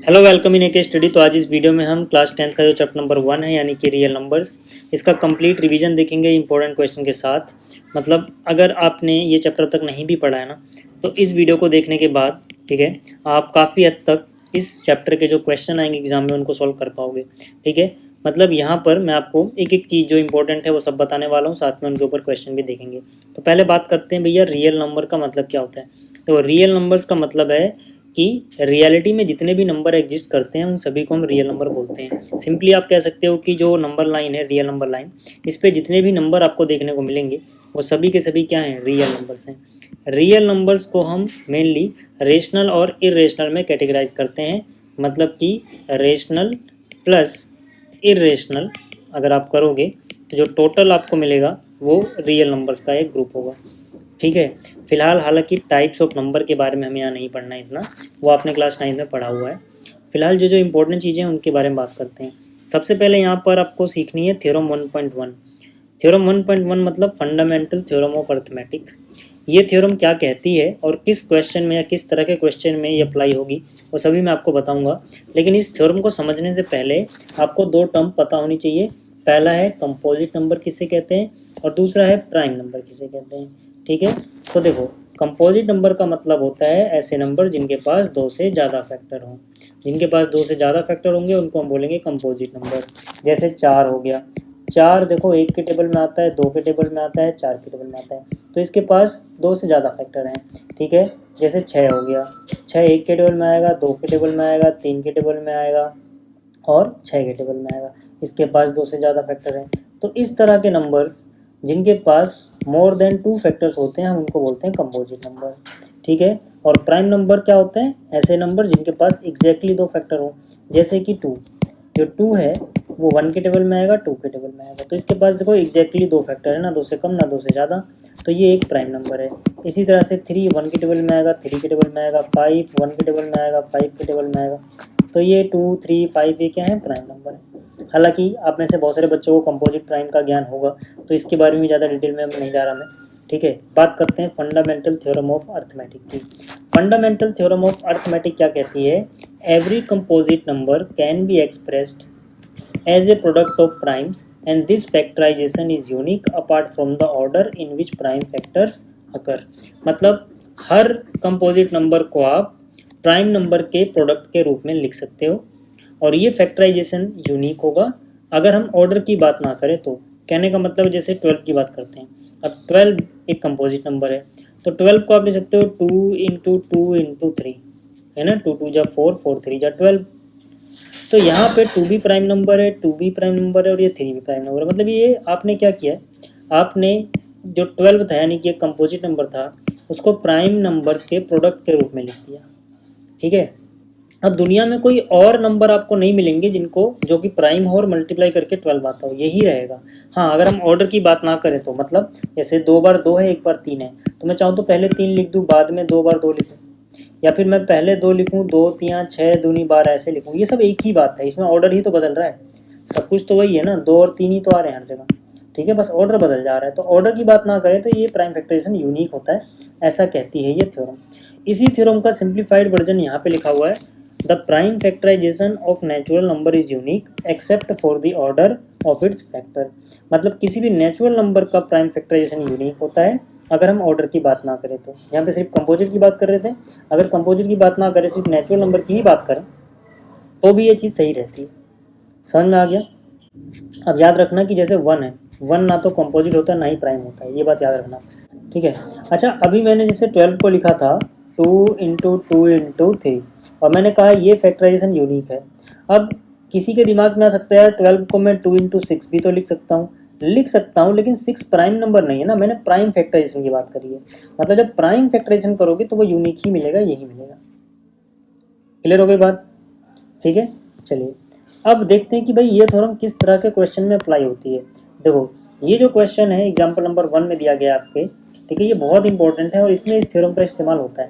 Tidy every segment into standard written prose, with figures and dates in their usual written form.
Hello welcome in के study. तो आज इस वीडियो में हम क्लास 10th का जो चैप्टर नंबर 1 है यानी कि रियल नंबर्स, इसका कंप्लीट रिवीजन देखेंगे इंपॉर्टेंट क्वेश्चन के साथ। मतलब अगर आपने ये चैप्टर तक नहीं भी पढ़ा है ना, तो इस वीडियो को देखने के बाद ठीक है आप काफ़ी हद तक इस चैप्टर के जो क्वेश्चन आएंगे एग्जाम में उनको सॉल्व कर पाओगे। ठीक है, मतलब यहाँ पर मैं आपको एक एक चीज़ जो इंपॉर्टेंट है वो सब बताने वाला हूँ, साथ में उनके ऊपर क्वेश्चन भी देखेंगे। तो पहले बात करते हैं भैया रियल नंबर का मतलब क्या होता है। तो रियल नंबर्स का मतलब है कि रियलिटी में जितने भी नंबर एग्जिस्ट करते हैं उन सभी को हम रियल नंबर बोलते हैं। सिंपली आप कह सकते हो कि जो नंबर लाइन है, रियल नंबर लाइन, इस पे जितने भी नंबर आपको देखने को मिलेंगे वो सभी के सभी क्या हैं, रियल नंबर्स हैं। रियल नंबर्स को हम मेनली रेशनल और इरेशनल में कैटेगराइज करते हैं। मतलब कि रेशनल प्लस इरेशनल अगर आप करोगे तो जो टोटल आपको मिलेगा वो रियल नंबर्स का एक ग्रुप होगा। ठीक है, फिलहाल हालांकि टाइप्स ऑफ नंबर के बारे में हमें यहाँ नहीं पढ़ना है इतना, वो आपने क्लास 9 में पढ़ा हुआ है। फिलहाल जो जो इंपॉर्टेंट चीज़ें हैं उनके बारे में बात करते हैं। सबसे पहले यहाँ पर आपको सीखनी है थ्योरम 1.1। थ्योरम 1.1 मतलब फंडामेंटल थ्योरम ऑफ अर्थमेटिक। ये थ्योरम क्या कहती है और किस क्वेश्चन में या किस तरह के क्वेश्चन में ये अप्लाई होगी वो सभी मैं आपको बताऊंगा। लेकिन इस थ्योरम को समझने से पहले आपको दो टर्म पता होनी चाहिए। पहला है कंपोजिट नंबर किसे कहते हैं और दूसरा है प्राइम नंबर किसे कहते हैं। ठीक है, तो देखो कंपोजिट नंबर का मतलब होता है ऐसे नंबर जिनके पास दो से ज़्यादा फैक्टर हों। जिनके पास दो से ज़्यादा फैक्टर होंगे उनको हम बोलेंगे कंपोजिट नंबर। जैसे 4 हो गया, 4 देखो 1 के टेबल में आता है, 2 के टेबल में आता है, 4 के टेबल में आता है, तो इसके पास दो से ज़्यादा फैक्टर हैं। ठीक है, जैसे 6 हो गया, 6 1 के टेबल में आएगा, 2 के टेबल में आएगा, 3 के टेबल में आएगा और 6 के टेबल में आएगा, इसके पास दो से ज़्यादा फैक्टर हैं। तो इस तरह के नंबर्स जिनके पास मोर देन 2 फैक्टर्स होते हैं हम उनको बोलते हैं कंपोजिट नंबर। ठीक है, और प्राइम नंबर क्या होते हैं, ऐसे नंबर जिनके पास एग्जैक्टली 2 फैक्टर हो। जैसे कि 2, जो 2 है वो 1 के टेबल में आएगा, 2 के टेबल में आएगा, तो इसके पास देखो एग्जैक्टली 2 फैक्टर है ना, 2 से कम ना 2 से ज़्यादा, तो ये एक प्राइम नंबर है। इसी तरह से 3 1 के टेबल में आएगा, 3 के टेबल में आएगा, 5 1 के टेबल में आएगा, 5 के टेबल में आएगा, तो ये 2 3 5 ये क्या है, प्राइम नंबर है। हालांकि आप में से बहुत सारे बच्चों को कंपोजिट प्राइम का ज्ञान होगा, तो इसके बारे में ज़्यादा डिटेल में नहीं जा रहा मैं। ठीक है, बात करते हैं फंडामेंटल थ्योरम ऑफ अर्थमेटिक की। फंडामेंटल थ्योरम ऑफ अर्थमेटिक क्या कहती है, every composite number can be expressed as a product of primes and this factorization is unique apart from the order in which prime factors occur। मतलब हर composite number को आप prime number के product के रूप में लिख सकते हो और ये फैक्टराइजेशन यूनिक होगा अगर हम ऑर्डर की बात ना करें तो। कहने का मतलब जैसे 12 की बात करते हैं, अब 12 एक कंपोजिट नंबर है, तो 12 को आप लिख सकते हो 2 इंटू 2 इंटू 3, है ना, 2 2 जा 4 4 3 जा 12। तो यहाँ पे 2 भी प्राइम नंबर है, 2 भी प्राइम नंबर है और ये 3 भी प्राइम नंबर है। मतलब ये आपने क्या किया है, आपने जो 12 था यानी कि एक कंपोजिट नंबर था उसको प्राइम नंबर्स के प्रोडक्ट के रूप में लिख दिया। ठीक है, अब दुनिया में कोई और नंबर आपको नहीं मिलेंगे जिनको जो कि प्राइम हो और मल्टीप्लाई करके 12 आता हो, यही रहेगा। हाँ, अगर हम ऑर्डर की बात ना करें तो मतलब जैसे 2 बार 2 है, 1 बार 3 है, तो मैं चाहूँ तो पहले 3 लिख दूँ, बाद में 2 बार 2 लिखूँ, या फिर मैं पहले 2 लिखूँ, 2 3 6 दूनी 12 ऐसे लिखूँ, ये सब एक ही बात है। इसमें ऑर्डर ही तो बदल रहा है, सब कुछ तो वही है ना, 2 और 3 ही तो आ रहे हैं हर जगह। ठीक है, बस ऑर्डर बदल जा रहा है। तो ऑर्डर की बात ना करें तो ये प्राइम फैक्टराइजेशन यूनिक होता है, ऐसा कहती है ये थ्योरम। इसी थ्योरम का सिंप्लीफाइड वर्जन यहाँ पे लिखा हुआ है, the prime factorisation of natural number is unique except for the order of its factor. मतलब किसी भी नेचुरल नंबर का प्राइम फैक्टराइजेशन यूनिक होता है अगर हम ऑर्डर की बात ना करें तो। यहाँ पे सिर्फ कंपोजिट की बात कर रहे थे, अगर कंपोजिट की बात ना करें, सिर्फ नेचुरल नंबर की ही बात करें तो भी ये चीज़ सही रहती है। समझ में आ गया। अब याद रखना कि जैसे 1 है, 1 ना तो कंपोजिट होता है ना ही प्राइम होता है, ये बात याद रखना। ठीक है, अच्छा अभी मैंने जैसे 12 को लिखा था 2 इंटू 2 इंटू 3 और मैंने कहा ये फैक्टराइजेशन यूनिक है। अब किसी के दिमाग में आ सकता है यार 12 को मैं 2 इंटू 6 भी तो लिख सकता हूँ, लेकिन 6 प्राइम नंबर नहीं है ना, मैंने प्राइम फैक्टराइजेशन की बात करी है। मतलब जब प्राइम फैक्टराइजेशन करोगे तो वो यूनिक ही मिलेगा, यही मिलेगा। क्लियर हो गई बात। ठीक है, चलिए अब देखते हैं कि भाई ये थ्योरम किस तरह के क्वेश्चन में अप्लाई होती है। देखो ये जो क्वेश्चन है एग्जाम्पल नंबर 1 में दिया गया आपके, ठीक है, ये बहुत इंपॉर्टेंट है और इसमें इस थ्योरम का इस्तेमाल होता है।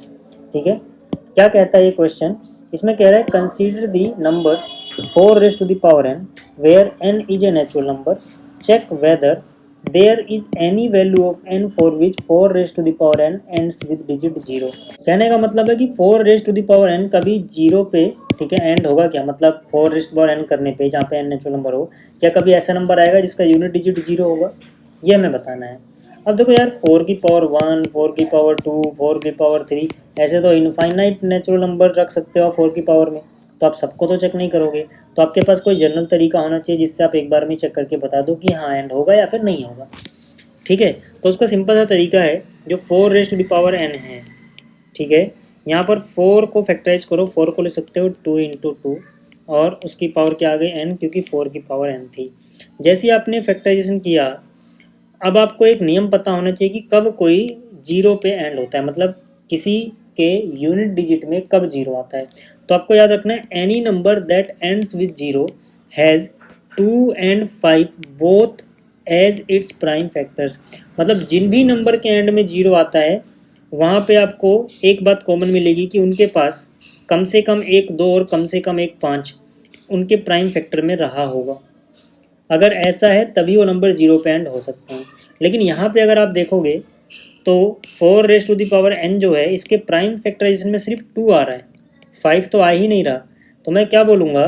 ठीक है, क्या कहता है ये क्वेश्चन, इसमें कह रहा है consider the numbers 4 raised to the power n where n is a natural number, check whether there is any value of n for which 4 raise to the power n ends with digit 0। कहने का मतलब है कि 4 raise to the power n कभी 0 पे, ठीक है, and होगा क्या, मतलब 4 रेज टू पावर n करने पे जहाँ पे n नेचुरल नंबर हो, क्या कभी ऐसा नंबर आएगा जिसका यूनिट डिजिट 0 होगा, ये हमें बताना है। अब देखो यार, 4 की पावर 1, 4 की पावर 2, 4 की पावर 3, ऐसे तो इनफाइनाइट नेचुरल नंबर रख सकते हो 4 की पावर में, तो आप सबको तो चेक नहीं करोगे, तो आपके पास कोई जनरल तरीका होना चाहिए जिससे आप एक बार में चेक करके बता दो कि हाँ एंड होगा या फिर नहीं होगा। ठीक है, तो उसका सिंपल सा तरीका है जो 4 raise to the power n है, ठीक है, यहाँ पर 4 को फैक्टराइज करो, 4 को ले सकते हो 2 इंटू 2 और उसकी पावर क्या आ गई n, क्योंकि 4 की पावर n थी। जैसे ही आपने फैक्टराइजेशन किया, अब आपको एक नियम पता होना चाहिए कि कब कोई 0 पे एंड होता है, मतलब किसी के यूनिट डिजिट में कब 0 आता है। तो आपको याद रखना है, any number that ends with 0 has 2 and 5 both as its prime factors. मतलब जिन भी नंबर के एंड में 0 आता है वहाँ पे आपको एक बात कॉमन मिलेगी कि उनके पास कम से कम 1, 2 और कम से कम 1, 5 उनके प्राइम फैक्टर में रहा होगा। अगर ऐसा है तभी वो नंबर 0 पे एंड हो सकते हैं। लेकिन यहाँ पे अगर आप देखोगे तो 4 raise to the power n जो है, इसके प्राइम फैक्टराइजेशन में सिर्फ 2 आ रहा है, 5 तो आ ही नहीं रहा। तो मैं क्या बोलूँगा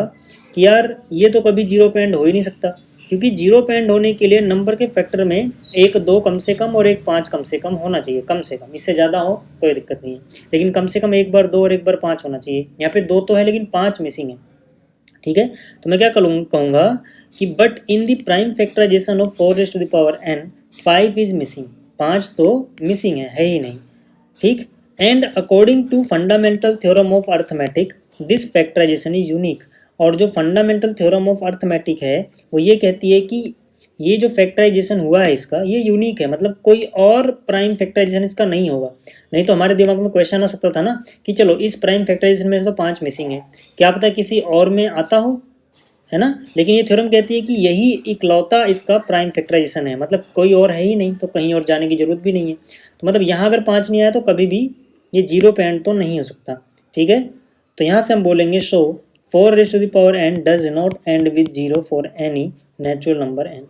कि यार ये तो कभी 0 पे एंड हो ही नहीं सकता, क्योंकि 0 पे एंड होने के लिए नंबर के फैक्टर में 1, 2 कम से कम और 1, 5 कम से कम होना चाहिए, कम से कम, इससे ज़्यादा हो कोई दिक्कत नहीं है, लेकिन कम से कम 1 बार 2 और 1 बार 5 होना चाहिए। यहाँ पे 2 तो है लेकिन 5 मिसिंग है, ठीक है। तो मैं क्या कहूँगा कि but in the prime factorisation of 4 raise to the power n 5 is missing, 5 तो मिसिंग है ही नहीं, ठीक। And according to fundamental theorem of arithmetic this factorisation is unique. और जो फंडामेंटल थ्योरम ऑफ अर्थमेटिक है वो ये कहती है कि ये जो फैक्टराइजेशन हुआ है इसका, ये यूनिक है, मतलब कोई और प्राइम फैक्टराइजेशन इसका नहीं होगा। नहीं तो हमारे दिमाग में क्वेश्चन आ सकता था ना कि चलो इस प्राइम फैक्टराइजेशन में से तो 5 मिसिंग है, क्या पता किसी और में आता हो, है ना। लेकिन ये थ्योरम कहती है कि यही इकलौता इसका प्राइम फैक्टराइजेशन है, मतलब कोई और है ही नहीं, तो कहीं और जाने की जरूरत भी नहीं है। तो मतलब यहाँ अगर 5 नहीं आया तो कभी भी ये 0 पे एंड तो नहीं हो सकता, ठीक है। तो यहाँ से हम बोलेंगे show 4 raise to the power n does not end with 0 for any natural number n।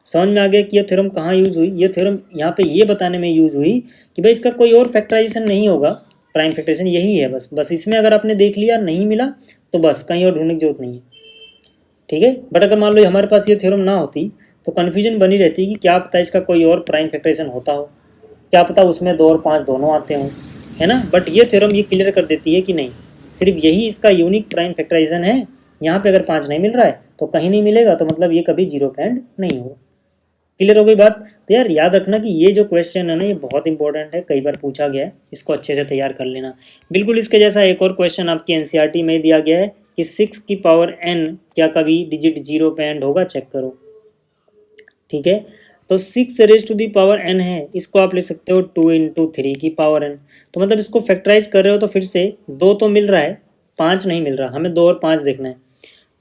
समझ में आ गया कि यह थ्योरम कहाँ यूज़ हुई। ये थ्योरम यहाँ पे ये बताने में यूज़ हुई कि भाई इसका कोई और फैक्टराइजेशन नहीं होगा, प्राइम फैक्टराइजेशन यही है, बस इसमें अगर आपने देख लिया नहीं मिला तो बस कहीं और ढूंढने की जरूरत नहीं है, ठीक है। बट अगर मान लो हमारे पास ये थ्योरम ना होती तो कन्फ्यूजन बनी रहती कि क्या पता इसका कोई और प्राइम फैक्टराइजेशन होता हो, क्या पता उसमें 2 और 5 दोनों आते हों, है ना। बट ये थ्योरम ये क्लियर कर देती है कि नहीं, सिर्फ यही इसका यूनिक प्राइम फैक्टराइजेशन है। यहाँ पे अगर 5 नहीं मिल रहा है तो कहीं नहीं मिलेगा, तो मतलब ये कभी 0 पे एंड नहीं होगा। क्लियर हो गई बात। तो यार याद रखना कि ये जो क्वेश्चन है ना, ये बहुत इंपॉर्टेंट है, कई बार पूछा गया है, इसको अच्छे से तैयार कर लेना। बिल्कुल इसके जैसा एक और क्वेश्चन आपकी एनसीईआरटी में दिया गया है कि 6 की पावर n क्या कभी डिजिट 0 पे एंड होगा, चेक करो, ठीक है। तो 6 raise to the power n है, इसको आप ले सकते हो 2 इंटू 3 की पावर n। तो मतलब इसको फैक्टराइज कर रहे हो तो फिर से 2 तो मिल रहा है, 5 नहीं मिल रहा, हमें 2 और 5 देखना है।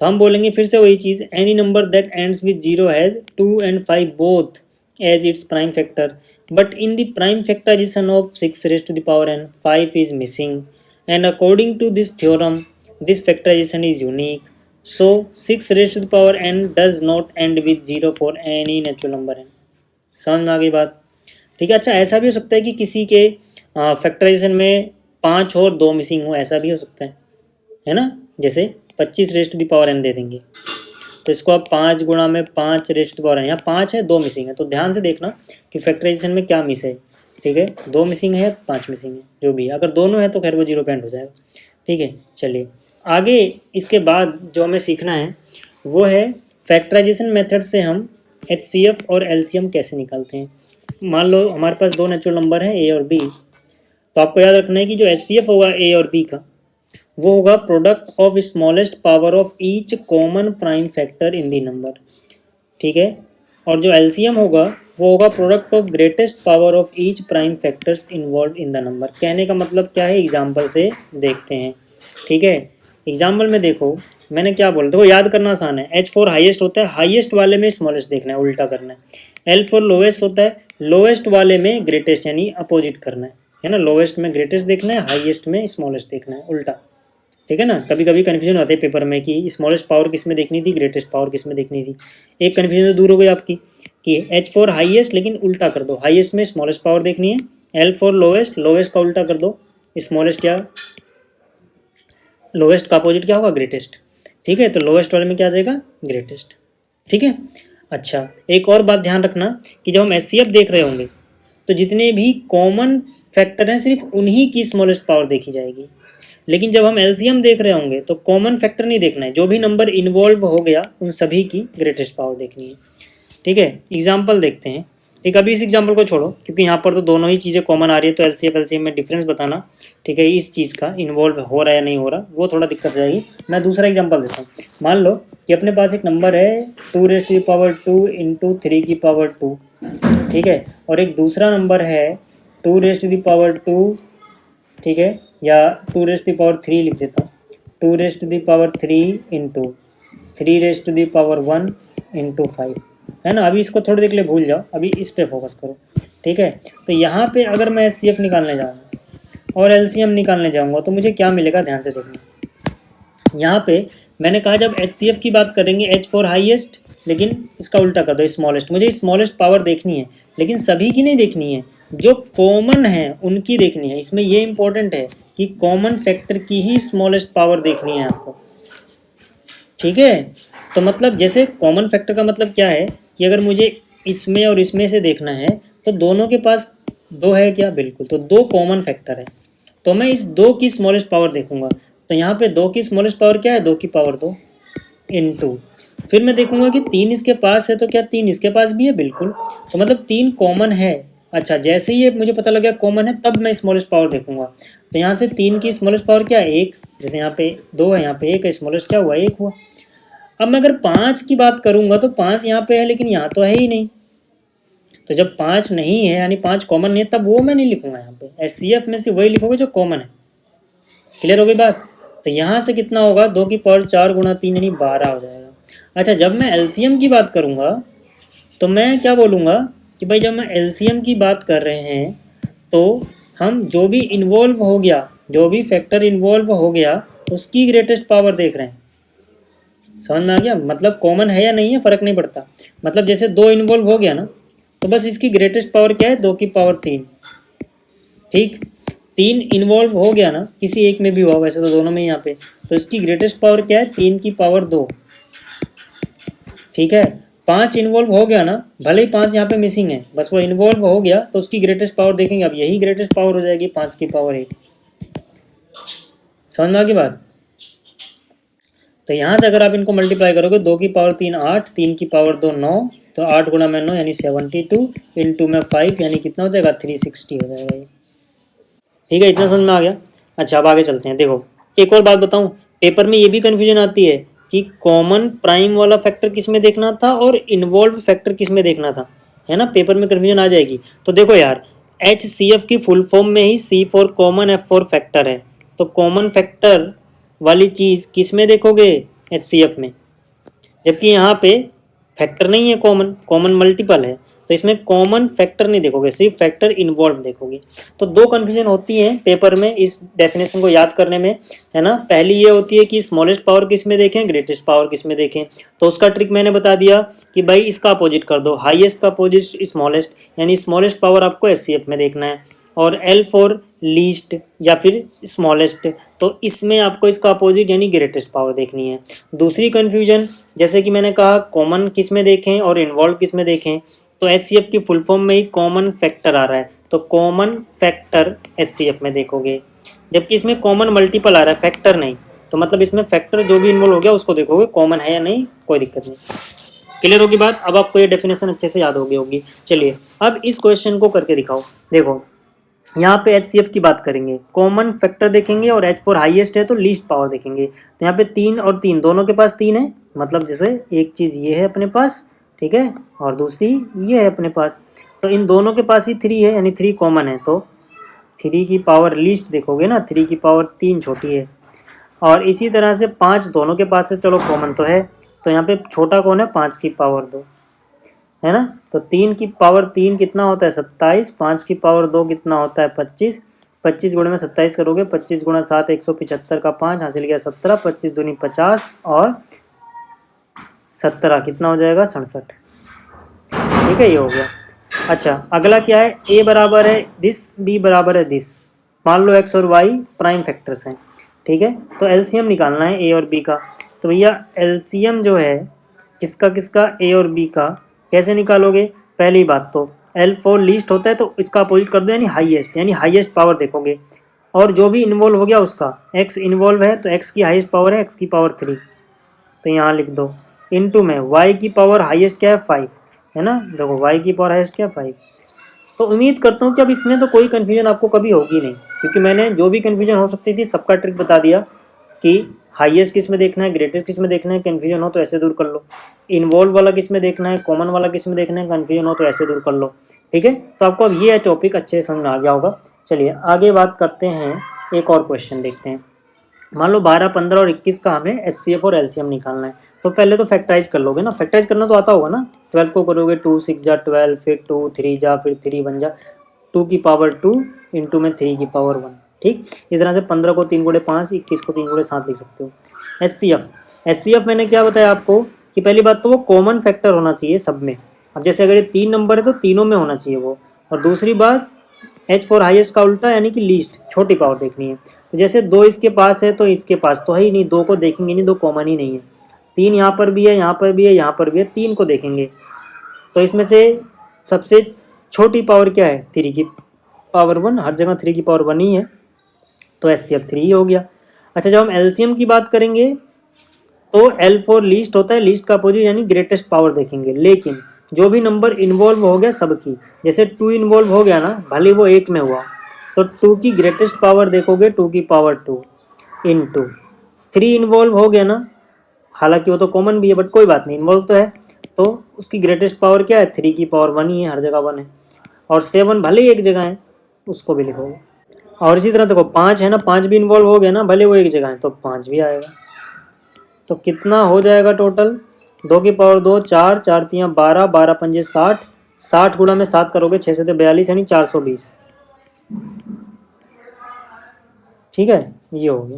तो हम बोलेंगे फिर से वही चीज़, any number that ends with 0 has 2 and 5 both as its prime factor, but in the prime factorisation of 6 raise to the power n 5 is missing and according to this theorem this factorisation is unique. So 6 raise to the power n does not end with 0 for any natural number n। समझ में आ गई बात, ठीक है। अच्छा ऐसा भी हो सकता है कि किसी के फैक्टराइजेशन में 5 और 2 मिसिंग हो, ऐसा भी हो सकता है ना। जैसे 25 raise to the power n दे देंगे तो इसको आप 5 गुणा में 5 raise to the power n, यहाँ 5 है 2 मिसिंग है, तो ध्यान से देखना कि फैक्टराइजेशन में क्या मिस है, ठीक है। 2 मिसिंग है 5 मिसिंग है, जो भी, अगर दोनों है तो खैर वो 0 पे एंड हो जाएगा, ठीक है। चलिए आगे इसके बाद जो हमें सीखना है वो है फैक्टराइजेशन मेथड से हम HCF और LCM कैसे निकालते हैं। मान लो हमारे पास 2 नेचुरल नंबर हैं A और B, तो आपको याद रखना है कि जो HCF होगा A और B का वो होगा product of smallest power of each common prime factor in the number, ठीक है। और जो LCM होगा वो होगा product of greatest power of each prime factors involve in the number. कहने का मतलब क्या है, एग्जाम्पल से देखते हैं, ठीक है। एग्जाम्पल में देखो मैंने क्या बोला, देखो याद करना आसान है। H फॉर हाईएस्ट होता है, हाईएस्ट वाले में स्मॉलेस्ट देखना है, उल्टा करना है। L फॉर लोवेस्ट होता है, लोवेस्ट वाले में ग्रेटेस्ट यानी अपोजिट करना है ना। लोवेस्ट में ग्रेटेस्ट देखना है, हाईएस्ट में स्मॉलेस्ट देखना है, उल्टा, ठीक है ना। कभी कभी कन्फ्यूजन होते हैं पेपर में कि स्मॉलेस्ट पावर किस में देखनी थी, ग्रेटेस्ट पावर किस में देखनी थी। एक कन्फ्यूजन तो दूर हो गई आपकी कि एच फॉर हाईएस्ट, लेकिन उल्टा कर दो, हाईएस्ट में स्मॉलेस्ट पावर देखनी है, एल फॉर लोवेस्ट, लोवेस्ट का उल्टा कर दो, स्मॉलेस्ट या लोवेस्ट का अपोजिट क्या होगा, ग्रेटेस्ट। ठीक है, तो लोवेस्ट वाले में क्या आ जाएगा, ग्रेटेस्ट। ठीक है। अच्छा, एक और बात ध्यान रखना कि जब हम एचसीएफ देख रहे होंगे तो जितने भी कॉमन फैक्टर हैं सिर्फ उन्हीं की स्मॉलेस्ट पावर देखी जाएगी। लेकिन जब हम एलसीएम देख रहे होंगे तो कॉमन फैक्टर नहीं देखना है, जो भी नंबर इन्वॉल्व हो गया उन सभी की ग्रेटेस्ट पावर देखनी है। ठीक है, एग्जाम्पल देखते हैं। एक अभी इस एग्जाम्पल को छोड़ो क्योंकि यहाँ पर तो दोनों ही चीज़ें कॉमन आ रही है, तो एलसीएफ एलसीएम में डिफरेंस बताना, ठीक है, इस चीज़ का इन्वॉल्व हो रहा है या नहीं हो रहा वो थोड़ा दिक्कत जाएगी। मैं दूसरा एग्जाम्पल देता हूँ। मान लो कि अपने पास एक नंबर है 2⁻² इंटू 3⁻², ठीक है, और एक दूसरा नंबर है 2⁻², ठीक है, या 2⁻³ लिख देता हूँ, 2⁻³ इंटू 3⁻1 इंटू 5, है ना। अभी इसको थोड़ी देर के लिए भूल जाओ, अभी इस पे फोकस करो। ठीक है, तो यहाँ पे अगर मैं एचसीएफ निकालने जाऊँगा और एलसीएम निकालने जाऊँगा तो मुझे क्या मिलेगा, ध्यान से देखना। यहाँ पे मैंने कहा जब एचसीएफ की बात करेंगे एच फॉर हाईएस्ट, लेकिन इसका उल्टा कर दो, स्मॉलेस्ट। मुझे स्मॉलेस्ट पावर देखनी है, लेकिन सभी की नहीं देखनी है, जो कॉमन है उनकी देखनी है। इसमें ये इंपॉर्टेंट है कि कॉमन फैक्टर की ही स्मॉलेस्ट पावर देखनी है आपको। ठीक है, तो मतलब जैसे कॉमन फैक्टर का मतलब क्या है कि अगर मुझे इसमें और इसमें से देखना है तो दोनों के पास दो है क्या, बिल्कुल, तो दो कॉमन फैक्टर है, तो मैं इस दो की स्मॉलेस्ट पावर देखूंगा। तो यहाँ पे दो की स्मॉलेस्ट पावर क्या है, 2 की पावर 2 इंटू, फिर मैं देखूंगा कि 3 इसके पास है तो क्या 3 इसके पास भी है, बिल्कुल, तो मतलब 3 कॉमन है। अच्छा, जैसे ही ये मुझे पता लग गया कॉमन है तब मैं स्मॉलेस्ट पावर देखूंगा। तो यहाँ से 3 की स्मॉलेस्ट पावर क्या है, 1, जैसे यहाँ पे 2 है, यहाँ पे 1 है, स्मॉलेस्ट क्या हुआ, 1 हुआ। अब मैं अगर 5 की बात करूंगा तो 5 यहाँ पे है लेकिन यहाँ तो है ही नहीं, तो जब 5 नहीं है यानी 5 कॉमन नहीं है, तब वो मैं नहीं लिखूंगा। यहाँ पे एचसीएफ में से वही लिखोगे जो कॉमन है। क्लियर हो गई बात। तो यहाँ से कितना होगा, 2 की पावर 4 गुणा 3 यानी 12 हो जाएगा। अच्छा, जब मैं एलसीएम की बात करूँगा तो मैं क्या बोलूँगा कि भाई जब मैं एलसीएम की बात कर रहे हैं तो हम जो भी इन्वॉल्व हो गया, जो भी फैक्टर इन्वॉल्व हो गया उसकी ग्रेटेस्ट पावर देख रहे हैं। समझ में आ गया, मतलब कॉमन है या नहीं है फ़र्क नहीं पड़ता। मतलब जैसे 2 इन्वॉल्व हो गया ना, तो बस इसकी ग्रेटेस्ट पावर क्या है, 2 की पावर 3। ठीक, 3 इन्वॉल्व हो गया ना, किसी एक में भी हुआ, वैसे तो दोनों में यहाँ पे, तो इसकी ग्रेटेस्ट पावर क्या है, 3 की पावर 2। ठीक है, 5 इन्वॉल्व हो गया ना, भले ही 5 यहाँ पे मिसिंग है, बस वो इन्वॉल्व हो गया तो उसकी ग्रेटेस्ट पावर देखेंगे। अब यही ग्रेटेस्ट पावर हो जाएगी 5 की पावर 8। समझ में आ गई बात। तो यहाँ से अगर आप इनको मल्टीप्लाई करोगे, 2 की पावर 3 8, 3 की पावर 2 9, तो 8 गुणा में 9 यानी 72 इंटू में 5 यानी कितना हो जाएगा, 360 हो जाएगा ये। ठीक है, इतना समझ में आ गया। अच्छा, अब आगे चलते हैं। देखो, एक और बात बताऊँ, पेपर में ये भी कन्फ्यूजन आती है कि कॉमन प्राइम वाला फैक्टर किस में देखना था और इन्वॉल्व फैक्टर किस में देखना था, है ना। पेपर में कन्फ्यूजन आ जाएगी। तो देखो यार, एच सी एफ की फुल फॉर्म में ही C for common, F for factor है, तो कॉमन फैक्टर वाली चीज़ किस में देखोगे, एच सी एफ में, जबकि यहाँ पे फैक्टर नहीं है, कॉमन, कॉमन मल्टीपल है, तो इसमें कॉमन फैक्टर नहीं देखोगे, सिर्फ फैक्टर इन्वॉल्व देखोगे। तो दो कन्फ्यूजन होती हैं पेपर में इस डेफिनेशन को याद करने में, है ना। पहली ये होती है कि स्मॉलेस्ट पावर किस में देखें, ग्रेटेस्ट पावर किस में देखें, तो उसका ट्रिक मैंने बता दिया कि भाई इसका अपोजिट कर दो, हाईएस्ट का अपोजिट स्मॉलेस्ट, यानी स्मॉलेस्ट पावर आपको एचसीएफ में देखना है, और एल फॉर लीस्ट या फिर स्मॉलेस्ट, तो इसमें आपको इसका अपोजिट यानी ग्रेटेस्ट पावर देखनी है। दूसरी कन्फ्यूजन, जैसे कि मैंने कहा कॉमन किस में देखें और इन्वॉल्व किस में देखें, तो एचसीएफ की फुल फॉर्म में ही कॉमन फैक्टर आ रहा है, तो कॉमन फैक्टर एचसीएफ में देखोगे, जबकि इसमें कॉमन मल्टीपल आ रहा है, फैक्टर नहीं, तो मतलब इसमें फैक्टर जो भी इन्वॉल्व हो गया उसको देखोगे, कॉमन है या नहीं, कोई दिक्कत नहीं। क्लियर होगी बात। अब आपको ये डेफिनेशन अच्छे से याद हो गई होगी। चलिए अब इस क्वेश्चन को करके दिखाओ। देखो, यहाँ पे एचसीएफ की बात करेंगे, कॉमन फैक्टर देखेंगे और एच फॉर हाईएस्ट है तो लीस्ट पावर देखेंगे। तो यहाँ पे 3 और 3 दोनों के पास 3 है, मतलब जैसे एक चीज़ ये है अपने पास, ठीक है, और दूसरी ये है अपने पास, तो इन दोनों के पास ही 3 है, यानी 3 कॉमन है, तो 3 की पावर लीस्ट देखोगे ना, 3 की पावर 3 छोटी है, और इसी तरह से 5 दोनों के पास है, चलो कॉमन तो है, तो यहाँ पे छोटा कौन है, 5 की पावर 2, है ना। तो 3 की पावर 3 कितना होता है, 27, 5 की पावर 2 कितना होता है, 25, 25 गुणे में 27 करोगे, 25 गुणा 7 175 का 5 हासिल किया 17, 25 दूनी 50 और 17 कितना हो जाएगा 67। ठीक है, ये हो गया। अच्छा, अगला क्या है, ए बराबर है दिस, बी बराबर है दिस। मान लो एक्स और वाई प्राइम फैक्टर्स हैं। ठीक है, तो एलसीएम निकालना है ए और बी का। तो भैया एलसीएम जो है किसका किसका, ए और बी का, कैसे निकालोगे? पहली बात तो L4 लीस्ट होता है तो इसका अपोजिट कर दो, यानी हाईएस्ट पावर देखोगे। और जो भी इन्वॉल्व हो गया उसका, x इन्वॉल्व है तो x की हाईएस्ट पावर है x की पावर 3, तो यहाँ लिख दो। इनटू में y की पावर हाईएस्ट क्या है 5, है ना, देखो y की पावर हाईएस्ट क्या है 5। तो उम्मीद करता हूँ कि अब इसमें तो कोई कन्फ्यूजन आपको कभी होगी नहीं, क्योंकि मैंने जो भी कन्फ्यूजन हो सकती थी सबका ट्रिक बता दिया कि हाईएस्ट किस में देखना है, ग्रेटेस्ट किस में देखना है, कन्फ्यूजन हो तो ऐसे दूर कर लो। इन्वॉल्व वाला किस में देखना है, कॉमन वाला किस में देखना है, कन्फ्यूजन हो तो ऐसे दूर कर लो। ठीक है, तो आपको अब ये टॉपिक अच्छे से समझ में आ गया होगा। चलिए आगे बात करते हैं, एक और क्वेश्चन देखते हैं। मान लो 12, 15 और 21 का हमें एचसीएफ और एलसीएम निकालना है। तो पहले तो फैक्टराइज कर लोगे ना, फैक्टराइज करना तो आता होगा ना। 12 को करोगे 2 6 जा 12, फिर 2 3 जा, फिर 3 1 जा, 2 की पावर 2 इंटू में 3 की पावर 1। ठीक, इस तरह से 15 को 3 गुणे 5, 21 को 3 गुणे 7 लिख सकते हो। एचसीएफ मैंने क्या बताया आपको कि पहली बात तो वो कॉमन फैक्टर होना चाहिए सब में। अब जैसे अगर ये 3 नंबर है तो तीनों में होना चाहिए वो। और दूसरी बात H4 हाईएस्ट का उल्टा यानी कि लीस्ट, छोटी पावर देखनी है। तो जैसे 2 इसके पास है तो इसके पास तो है ही नहीं, 2 को देखेंगे नहीं, 2 कॉमन ही नहीं है। 3 यहाँ पर भी है, यहाँ पर भी है, यहाँ पर भी है, 3 को देखेंगे। तो इसमें से सबसे छोटी पावर क्या है, 3 की पावर 1, हर जगह 3 की पावर 1 ही है, तो एचसीएफ 3 ही हो गया। अच्छा, जब हम एलसीएम की बात करेंगे तो L4 लीस्ट होता है, लीस्ट का अपोजिट यानी ग्रेटेस्ट पावर देखेंगे। लेकिन जो भी नंबर इन्वॉल्व हो गया सबकी, जैसे 2 इन्वॉल्व हो गया ना, भले वो 1 में हुआ, तो 2 की ग्रेटेस्ट पावर देखोगे 2 की पावर 2 इंटू 3 इन्वॉल्व हो गया ना, हालांकि वो तो कॉमन भी है बट कोई बात नहीं, इन्वॉल्व तो है, तो उसकी ग्रेटेस्ट पावर क्या है 3 की पावर 1 ही है, हर जगह 1 है। और 7 भले ही एक जगह है, उसको भी लिखोगे। और इसी तरह देखो 5 है ना, 5 भी इन्वॉल्व हो गया ना, भले वो एक जगह है, तो 5 भी आएगा। तो कितना हो जाएगा टोटल, 2 की पावर 2 4, 4 3 12, 12 पंजे 60, 60 गुणा में 7 करोगे 6 से 42 यानी 420। ठीक है, ये हो गया।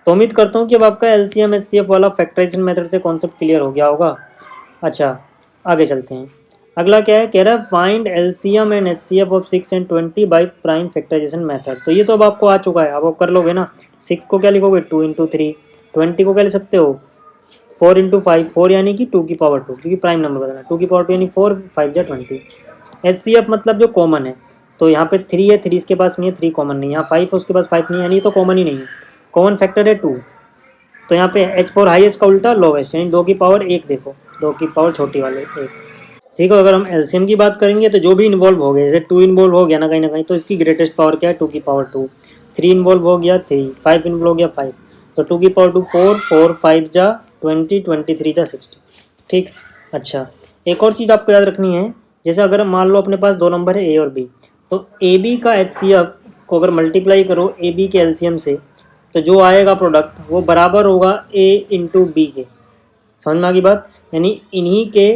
तो उम्मीद करता हूँ कि अब आपका एलसीएम एचसीएफ वाला फैक्टराइजेशन मेथड से कॉन्सेप्ट क्लियर हो गया होगा। अच्छा, आगे चलते हैं। अगला क्या है, कह रहा है find LCM and HCF of 6 and 20 by prime factorisation method. तो ये तो अब आपको आ चुका है, अब आप कर लोगे ना। 6 को क्या लिखोगे 2 इंटू 3, 20 को क्या लिख सकते हो 4 इंटू 5, 4 यानी कि 2 की पावर 2, क्योंकि प्राइम नंबर बताना, 2 की पावर 2 यानी 4, 5 जा 20। एचसीएफ मतलब जो कॉमन है, तो यहाँ पे 3 है, 3 इसके पास नहीं है, 3 कॉमन नहीं है। यहाँ 5 है, उसके पास 5 नहीं है, यानी तो कॉमन ही नहीं है। कॉमन फैक्टर है 2, तो यहाँ पे H4 हाईएस्ट का उल्टा लोवेस्ट, यानी 2 की पावर 1 देखो, 2 की पावर छोटी वाले 1। ठीक है, अगर हम एलसीएम की बात करेंगे तो जो भी इन्वॉल्व हो गया, जैसे 2 इन्वॉल्व हो गया ना कहीं, तो इसकी ग्रेटेस्ट पावर क्या है 2 की पावर 2, 3 इन्वॉल्व हो गया 3, 5 इन्वॉल्व हो गया 5, तो 2 की पावर 2 4, 4 5 जा 20, 23 जा 60। ठीक, अच्छा एक और चीज़ आपको याद रखनी है, जैसे अगर मान लो अपने पास 2 नंबर है ए और बी, तो ए बी का एचसीएफ को अगर मल्टीप्लाई करो ए बी के एलसीएम से, तो जो आएगा प्रोडक्ट वो बराबर होगा ए इंटू बी के। समझ में आ गई बात, यानी इन्हीं के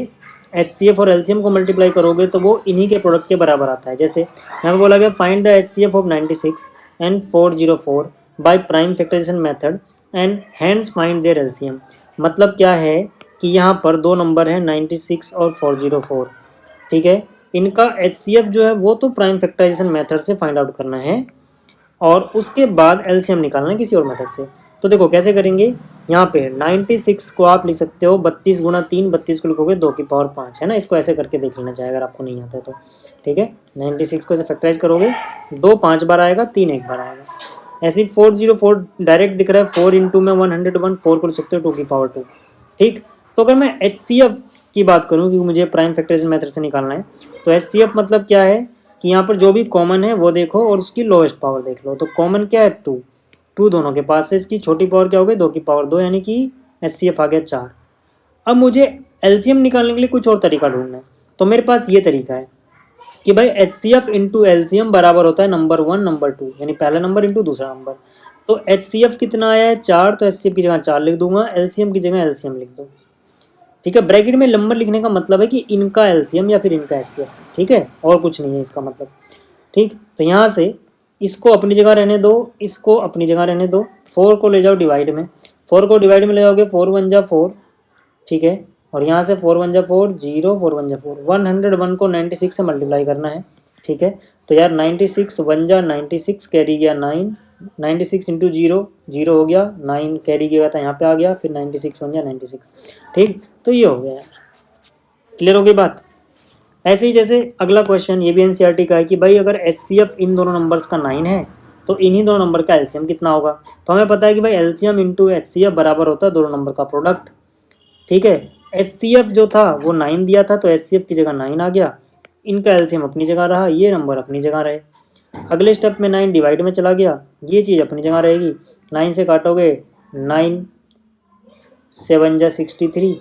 एचसीएफ और एलसीएम को मल्टीप्लाई करोगे तो वो इन्हीं के प्रोडक्ट के बराबर आता है। जैसे यहाँ पे बोला गया find the HCF of 96 and 404 by prime factorisation method and hence find their LCM. मतलब क्या है कि यहाँ पर 2 नंबर हैं 96 और 404। ठीक है, इनका एचसीएफ जो है वो तो प्राइम फैक्टराइजेशन मेथड से फाइंड आउट करना है और उसके बाद एलसीएम निकालना है किसी और मेथड से। तो देखो कैसे करेंगे, यहाँ पे 96 को आप लिख सकते हो 32 गुणा 3, 32 को लिखोगे 2 की पावर 5, है ना। इसको ऐसे करके देख लेना चाहिए अगर आपको नहीं आता है तो। ठीक है, 96 को ऐसे फैक्टराइज करोगे, 2 5 बार आएगा, 3 1 बार आएगा। ऐसे 404 डायरेक्ट दिख रहा है, 4 इंटू में 101, 4 को लिख सकते हो 2 की पावर 2। ठीक, तो अगर मैं एचसीएफ की बात करूँ क्योंकि मुझे प्राइम फैक्टराइजेशन मेथड से निकालना है, तो एचसीएफ मतलब क्या है कि यहाँ पर जो भी कॉमन है वो देखो और उसकी लोएस्ट पावर देख लो। तो कॉमन क्या है 2, 2 दोनों के पास है, इसकी छोटी पावर क्या हो गई 2 की पावर 2, यानी कि एचसीएफ आ गया 4। अब मुझे एलसीएम निकालने के लिए कुछ और तरीका ढूंढना है, तो मेरे पास ये तरीका है कि भाई एचसीएफ इंटू एलसीएम बराबर होता है नंबर 1 नंबर 2, यानी पहला नंबर इंटू दूसरा नंबर। तो एचसीएफ कितना आया है 4, तो एचसीएफ की जगह 4 लिख दूंगा, एलसीएम की जगह एलसीएम लिख दो। ठीक है, ब्रैकेट में नंबर लिखने का मतलब है कि इनका एलसीएम या फिर इनका एचसीएफ। ठीक है, और कुछ नहीं है इसका मतलब। ठीक, तो यहाँ से इसको अपनी जगह रहने दो, इसको अपनी जगह रहने दो, 4 को ले जाओ डिवाइड में, 4 को डिवाइड में ले जाओगे 4 1 जा 4, ठीक है, और यहाँ से 4 1 जा 4, 0 4 1 जा 4, 101 को 96 से मल्टीप्लाई करना है, ठीक है। तो यार 96 1 जा 96 कैरी गया 9, 96 इंटू 0 0 हो गया, 9 कैरी गया था यहाँ पे आ गया, फिर 96 1 जा 96, ठीक। तो ये हो गया यार, क्लियर हो गई बात। ऐसे ही जैसे अगला क्वेश्चन, ये भी एनसीईआरटी का है कि भाई अगर एचसीएफ इन दोनों नंबर्स का 9 है तो इन्हीं दोनों नंबर का एलसीएम कितना होगा। तो हमें पता है कि भाई एलसीएम इंटू एचसीएफ बराबर होता है दोनों नंबर का प्रोडक्ट, ठीक है। एचसीएफ जो था वो 9 दिया था, तो एचसीएफ की जगह 9 आ गया, इनका एलसीएम अपनी जगह रहा, ये नंबर अपनी जगह रहे। अगले स्टेप में 9 डिवाइड में चला गया, ये चीज़ अपनी जगह रहेगी, 9 से काटोगे 9 7 जा 63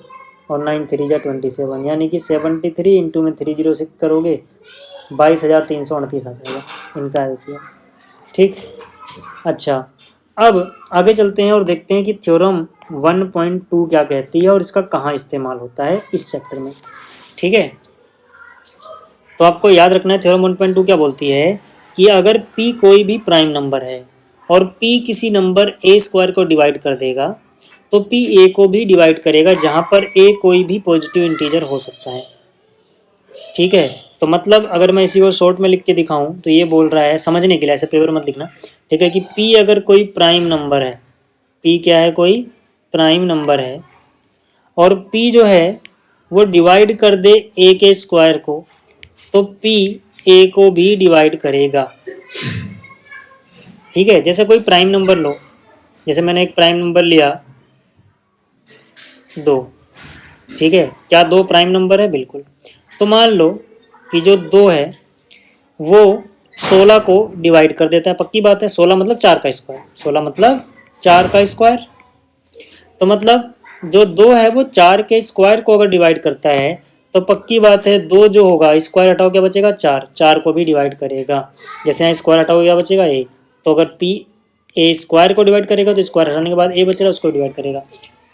और 9 3 जा 27, यानी कि 73 इंटू में 306 करोगे 22,338 आ जाएगा इनका एलसीएम, ठीक। अच्छा, अब आगे चलते हैं और देखते हैं कि थ्योरम 1.2 क्या कहती है और इसका कहाँ इस्तेमाल होता है इस चैप्टर में, ठीक है। तो आपको याद रखना है थ्योरम 1.2 क्या बोलती है कि अगर p कोई भी प्राइम नंबर है और p किसी नंबर a स्क्वायर को डिवाइड कर देगा तो p a को भी डिवाइड करेगा जहाँ पर a कोई भी पॉजिटिव इंटीजर हो सकता है, ठीक है। तो मतलब अगर मैं इसी को शॉर्ट में लिख के दिखाऊं तो ये बोल रहा है, समझने के लिए ऐसे पेपर मत लिखना, ठीक है, कि p अगर कोई प्राइम नंबर है, p क्या है, कोई प्राइम नंबर है और p जो है वो डिवाइड कर दे a के स्क्वायर को तो p a को भी डिवाइड करेगा, ठीक है। जैसे कोई प्राइम नंबर लो, जैसे मैंने एक प्राइम नंबर लिया 2, ठीक है, क्या 2 प्राइम नंबर है, बिल्कुल। तो मान लो कि जो 2 है वो 16 को डिवाइड कर देता है, पक्की बात है, 16 मतलब 4 का स्क्वायर, 16 मतलब 4 का स्क्वायर। तो मतलब जो 2 है वो 4 के स्क्वायर को अगर डिवाइड करता है तो पक्की बात है 2 जो होगा स्क्वायर हटाओ क्या बचेगा, 4, 4 को भी डिवाइड करेगा। जैसे यहाँ स्क्वायर हटाओ क्या बचेगा, ए। तो अगर p a स्क्वायर को डिवाइड करेगा तो स्क्वायर हटाने के बाद a बचेगा उसको डिवाइड करेगा,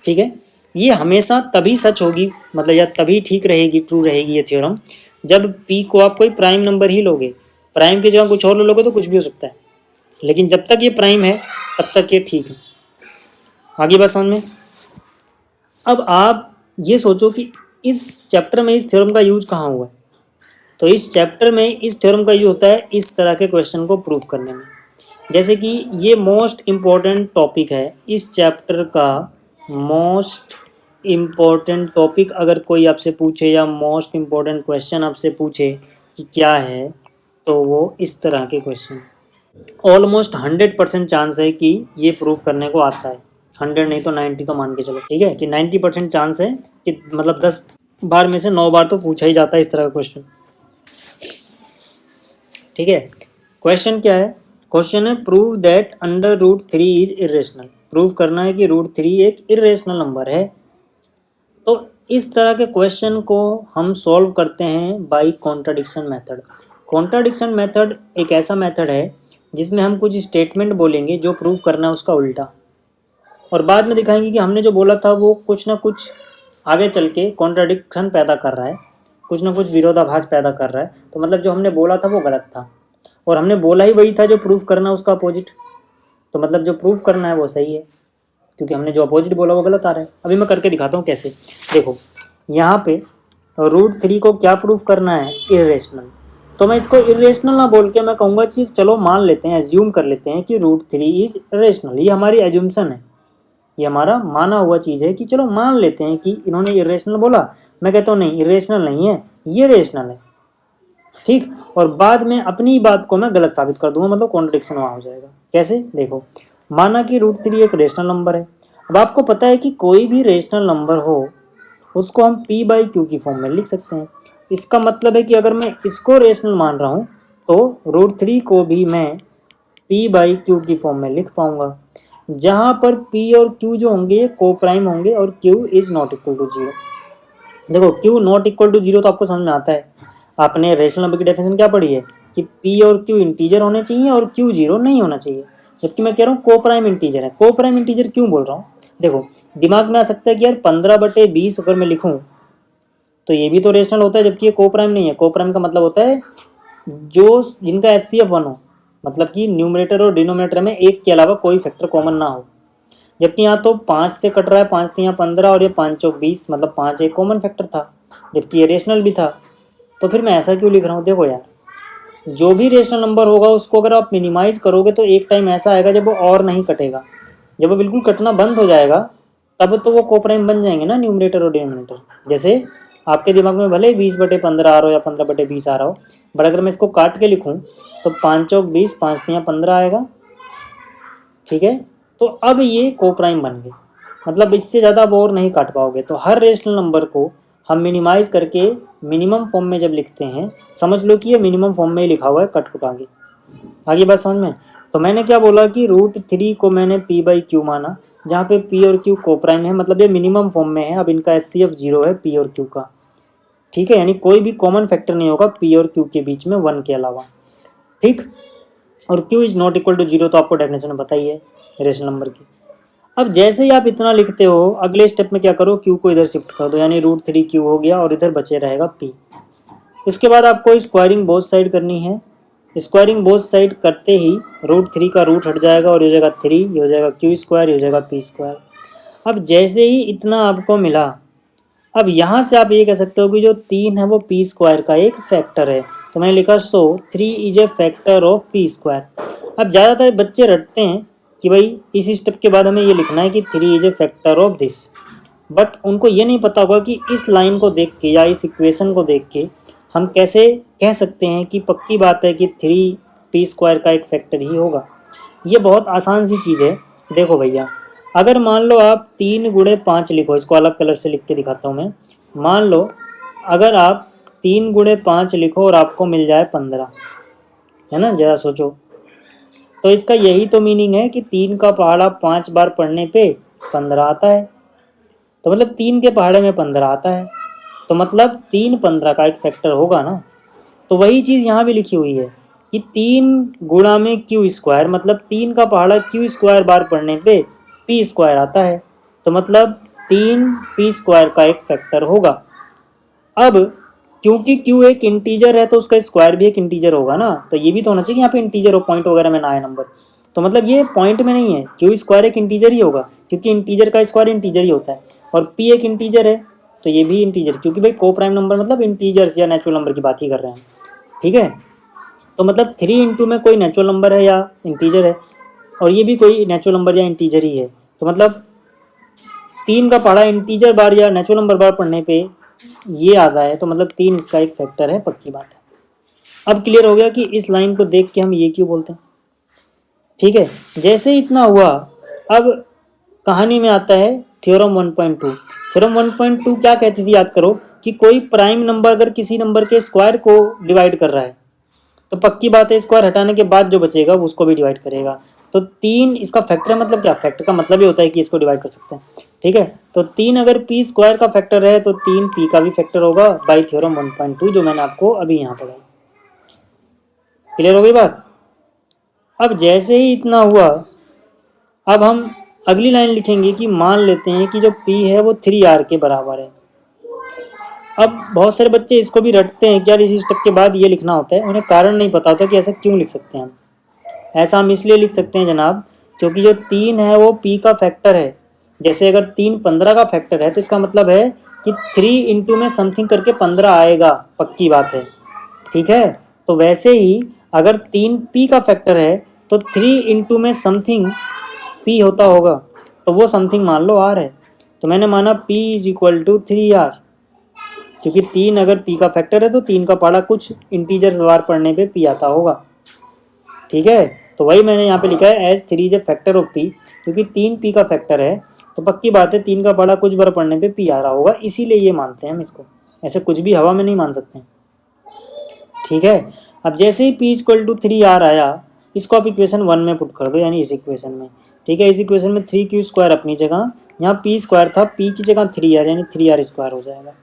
ठीक है। ये हमेशा तभी सच होगी, मतलब या तभी ठीक रहेगी, ट्रू रहेगी ये थ्योरम, जब p को आप कोई प्राइम नंबर ही लोगे, प्राइम की जगह कुछ और लोगे तो कुछ भी हो सकता है, लेकिन जब तक ये प्राइम है तब तक ये ठीक है। आगे बात समझ में। अब आप ये सोचो कि इस चैप्टर में इस थ्योरम का यूज कहाँ हुआ है। तो इस चैप्टर में इस थ्योरम का यूज होता है इस तरह के क्वेश्चन को प्रूव करने में। जैसे कि ये मोस्ट इम्पॉर्टेंट टॉपिक है इस चैप्टर का, मोस्ट इम्पॉर्टेंट टॉपिक अगर कोई आपसे पूछे या मोस्ट इम्पॉर्टेंट क्वेश्चन आपसे पूछे कि क्या है, तो वो इस तरह के क्वेश्चन। ऑलमोस्ट 100% चांस है कि ये प्रूफ करने को आता है, 100 नहीं तो 90 तो मान के चलो, ठीक है, कि 90% चांस है कि मतलब 10 बार में से 9 बार तो पूछा ही जाता है इस तरह का क्वेश्चन, ठीक है। क्वेश्चन क्या है, क्वेश्चन है prove that under root 3 is irrational. प्रूव करना है कि रूट 3 एक इरेशनल नंबर है। तो इस तरह के क्वेश्चन को हम सॉल्व करते हैं by contradiction method. Contradiction method एक ऐसा मेथड है जिसमें हम कुछ स्टेटमेंट बोलेंगे जो प्रूव करना है उसका उल्टा, और बाद में दिखाएंगे कि हमने जो बोला था वो कुछ ना कुछ आगे चल के कॉन्ट्राडिक्शन पैदा कर रहा है, कुछ ना कुछ विरोधाभास पैदा कर रहा है। तो मतलब जो हमने बोला था वो गलत था और हमने बोला ही वही था जो प्रूफ करना उसका अपोजिट। तो मतलब जो प्रूफ करना है वो सही है क्योंकि हमने जो अपोजिट बोला वो गलत आ रहा है। अभी मैं करके दिखाता हूँ कैसे। देखो यहाँ पे रूट 3 को क्या प्रूफ करना है, इरेशनल। तो मैं इसको इरेशनल ना बोल के मैं कहूँगा कि चलो मान लेते हैं, एज्यूम कर लेते हैं कि रूट 3 इज रेशनल। ये हमारी एज्यूमसन है, ये हमारा माना हुआ चीज़ है कि चलो मान लेते हैं कि इन्होंने इरेशनल बोला, मैं कहता हूँ नहीं इरेशनल नहीं है, ये रेशनल है, ठीक। और बाद में अपनी बात को मैं गलत साबित कर दूंगा, मतलब कॉन्ट्रडिक्शन वहाँ हो जाएगा। कैसे, देखो माना कि रूट 3 एक रेशनल नंबर है। अब आपको पता है कि कोई भी रेशनल नंबर हो उसको हम p बाई क्यू की फॉर्म में लिख सकते हैं। इसका मतलब है कि अगर मैं इसको रेशनल मान रहा हूँ तो रूट 3 को भी मैं p बाई क्यू की फॉर्म में लिख पाऊंगा, जहाँ पर p और q जो होंगे ये को प्राइम होंगे और q is not equal to 0। देखो q नॉट इक्वल टू 0 तो आपको समझ में आता है, आपने रेशनल नंबर की डेफिनेशन क्या पढ़ी है कि p और q इंटीजर होने चाहिए और q 0 नहीं होना चाहिए। जबकि मैं कह रहा हूँ को प्राइम इंटीजर है। को प्राइम इंटीजर क्यों बोल रहा हूँ, देखो दिमाग में आ सकता है कि यार 15/20 अगर मैं लिखूँ तो ये भी तो रेशनल होता है, जबकि ये को प्राइम नहीं है। को प्राइम का मतलब होता है जो जिनका HCF 1 हो, मतलब कि न्यूमरेटर और डिनोमिनेटर में एक के अलावा कोई फैक्टर कॉमन ना हो। जबकि यहाँ तो 5 से कट रहा है, 5 3 15 और ये 5 चौक 20, मतलब 5 एक कॉमन फैक्टर था, जबकि ये रेशनल भी था। तो फिर मैं ऐसा क्यों लिख रहा हूँ? देखो यार, जो भी रेशनल नंबर होगा उसको अगर आप मिनिमाइज करोगे तो एक टाइम ऐसा आएगा जब वो और नहीं कटेगा। जब वो बिल्कुल कटना बंद हो जाएगा तब तो वो कोप्राइम बन जाएंगे ना, न्यूमरेटर और डिनोमिनेटर। जैसे आपके दिमाग में भले 20/15 आ रहा हो या 15/20 आ रहा हो, बट अगर मैं इसको काट के लिखूं तो 5 चौक 20, 5 3 15 आएगा। ठीक है, तो अब ये कोप्राइम बन गए, मतलब इससे ज़्यादा आप और नहीं काट पाओगे। तो हर रेशनल नंबर को हम मिनिमाइज करके मिनिमम फॉर्म में जब लिखते हैं, समझ लो कि ये मिनिमम फॉर्म में ही लिखा हुआ है, कट कुट आगे। आगे बात समझ में? तो मैंने क्या बोला कि √3 को मैंने p/q माना, जहाँ पे p और q कोप्राइम है, मतलब ये मिनिमम फॉर्म में है। अब इनका HCF 0 है p और q का। ठीक है, यानी कोई भी कॉमन फैक्टर नहीं होगा p और q के बीच में 1 के अलावा। ठीक, और q is not equal to 0 तो आपको डेफिनेशन में पता ही है रेशनल नंबर की। अब जैसे ही आप इतना लिखते हो, अगले स्टेप में क्या करो, q को इधर शिफ्ट कर दो, यानी √3q हो गया और इधर बचे रहेगा p। इसके बाद आपको स्क्वायरिंग बोथ साइड करनी है। स्क्वायरिंग बोथ साइड करते ही √3 का रूट हट जाएगा और ये हो जाएगा 3, ये हो जाएगा q², ये हो जाएगा p²। अब जैसे ही इतना आपको मिला, अब यहाँ से आप ये कह सकते हो कि जो 3 है वो p² का एक फैक्टर है। तो मैंने लिखा सो 3 is a factor of p²। अब ज़्यादातर बच्चे रटते हैं कि भाई इस स्टेप के बाद हमें ये लिखना है कि 3 is a factor of this, but उनको ये नहीं पता होगा कि इस लाइन को देख के या इस इक्वेशन को देख के हम कैसे कह सकते हैं कि पक्की बात है कि 3p² का एक फैक्टर ही होगा। ये बहुत आसान सी चीज़ है। देखो भैया, अगर मान लो आप 3 × 5 लिखो, इसको अलग कलर से लिख के दिखाता हूँ मैं। मान लो अगर आप 3 × 5 लिखो और आपको मिल जाए 15, है ना, ज़रा सोचो। तो इसका यही तो मीनिंग है कि 3 का पहाड़ा 5 बार पढ़ने पे 15 आता है। तो मतलब 3 के पहाड़े में 15 आता है, तो मतलब 3 15 का एक फैक्टर होगा ना। तो वही चीज़ यहाँ भी लिखी हुई है कि 3 × मतलब 3 का पहाड़ा q² बार पढ़ने पे p² आता है, तो मतलब 3p² का एक फैक्टर होगा। अब क्योंकि q एक इंटीजर है तो उसका स्क्वायर भी एक इंटीजर होगा ना, तो ये भी तो होना चाहिए कि यहाँ पे इंटीजर हो, पॉइंट वगैरह में ना आए नंबर। तो मतलब ये पॉइंट में नहीं है, q² एक इंटीजर ही होगा, क्योंकि इंटीजर का स्क्वायर इंटीजर ही होता है। और p एक इंटीजर है तो ये भी इंटीजर, क्योंकि भाई को प्राइम नंबर मतलब इंटीजर्स या नेचुरल नंबर की बात ही कर रहे हैं। ठीक है, तो मतलब 3 × में कोई नेचुरल नंबर है या इंटीजर है, और ये भी कोई नेचुरल नंबर या इंटीजर ही है। तो मतलब 3 का पढ़ा इंटीजर बार या नेचुरल नंबर बार पढ़ने पे ये आता है, तो मतलब 3 इसका एक फैक्टर है, पक्की बात है। अब क्लियर हो गया कि इस लाइन को देख के हम ये क्यों बोलते हैं। ठीक है, जैसे इतना हुआ, अब कहानी में आता है थ्योरम 1.2। थ्योरम 1.2 क्या कहती थी, याद करो, कि कोई प्राइम नंबर अगर किसी नंबर के स्क्वायर को डिवाइड कर रहा है तो पक्की बात है स्क्वायर हटाने के बाद जो बचेगा वो उसको भी डिवाइड करेगा। तो 3 इसका फैक्टर है, मतलब क्या, फैक्टर का मतलब ये होता है कि इसको डिवाइड कर सकते हैं। ठीक है, तो 3 अगर p² का फैक्टर है तो 3p का भी फैक्टर होगा बाई थ्योरम 1.2, जो मैंने आपको अभी यहाँ पढ़ाई। क्लियर हो गई बात? अब जैसे ही इतना हुआ, अब हम अगली लाइन लिखेंगे कि मान लेते हैं कि जो p है वो 3r के बराबर है। अब बहुत सारे बच्चे इसको भी रटते हैं कि यार इसी स्टेप के बाद ये लिखना होता है, उन्हें कारण नहीं पता होता कि ऐसा क्यों लिख सकते हैं हम। ऐसा हम इसलिए लिख सकते हैं जनाब, क्योंकि जो 3 है वो p का फैक्टर है। जैसे अगर 3 15 का फैक्टर है तो इसका मतलब है कि 3 × में समथिंग करके 15 आएगा, पक्की बात है। ठीक है, तो वैसे ही अगर 3 p का फैक्टर है तो 3 × में समथिंग p होता होगा, तो वो समथिंग मान लो r है। तो मैंने माना p = 3r, क्योंकि 3 अगर p का फैक्टर है तो 3 का पहाड़ा कुछ इंटीजर बार पढ़ने पे p आता होगा। ठीक है, तो वही मैंने यहाँ पे लिखा है as 3 is a factor of p, क्योंकि 3p का फैक्टर है तो पक्की बात है 3 का पहाड़ा कुछ बार पढ़ने पे p आ रहा होगा, इसीलिए ये मानते हैं हम इसको। ऐसे कुछ भी हवा में नहीं मान सकते। ठीक है, अब जैसे ही p = 3r आया, इसको आप इक्वेशन 1 में पुट कर दो, यानी इस इक्वेशन में। ठीक है, इस इक्वेशन में 3q² अपनी जगह, यहाँ p² था, p की जगह 3r यानी 3r² हो जाएगा।